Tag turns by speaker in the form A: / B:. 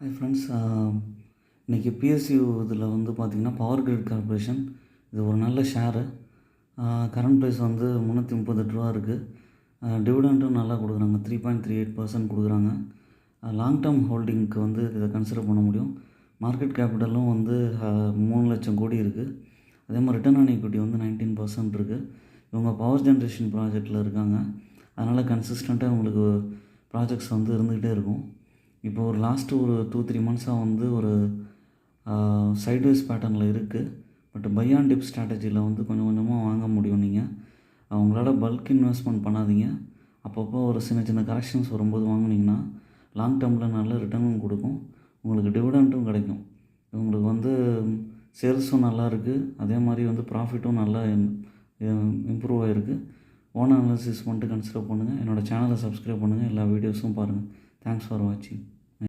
A: Hi friends, இன்றைக்கி PSU இதில் வந்து பார்த்திங்கன்னா பவர் கிரிட் கார்பரேஷன் இது ஒரு நல்ல ஷேரு. கரண்ட் ப்ரைஸ் வந்து 338 ரூபா இருக்குது. டிவிடெண்ட்டும் நல்லா கொடுக்குறாங்க, 3.38% கொடுக்குறாங்க. லாங் டேர்ம் ஹோல்டிங்க்கு வந்து இதை கன்சிடர் பண்ண முடியும். மார்க்கெட் கேபிட்டலும் வந்து 3 லட்சம் கோடி இருக்குது. அதே மாதிரி ரிட்டர்ன் ஆன் ஈக்விட்டி வந்து 19% இருக்குது. இவங்க பவர் ஜென்ரேஷன் ப்ராஜெக்டில் இருக்காங்க. அதனால் கன்சிஸ்டண்ட்டாக உங்களுக்கு ப்ராஜெக்ட்ஸ் வந்து இருந்துக்கிட்டே இருக்கும். இப்போ ஒரு லாஸ்ட்டு ஒரு 2-3 மந்த்ஸாக வந்து ஒரு சைட்வேஸ் பேட்டர்னில் இருக்குது. பட் பை ஆன் டிப் ஸ்ட்ராட்டஜியில் வந்து கொஞ்சம் கொஞ்சமாக வாங்க முடியும். நீங்கள் அவங்களால பல்க் இன்வெஸ்ட்மெண்ட் பண்ணாதீங்க. அப்பப்போ ஒரு சின்ன சின்ன கரெக்ஷன்ஸ் வரும்போது வாங்கினீங்கன்னா லாங் டேர்மில் நல்ல ரிட்டர்னும் கொடுக்கும், உங்களுக்கு டிவிடெண்ட்டும் கிடைக்கும். உங்களுக்கு வந்து சேல்ஸும் நல்லா இருக்குது, அதே மாதிரி வந்து ப்ராஃபிட்டும் நல்லா இம்ப்ரூவ் ஆகிருக்கு. ஓன் அனாலிசிஸ் பண்ணிட்டு கன்சிடர் பண்ணுங்கள். என்னோடய சேனலை சப்ஸ்கிரைப் பண்ணுங்கள், எல்லா வீடியோஸும் பாருங்கள். தேங்க்ஸ் ஃபார் வாட்சிங்.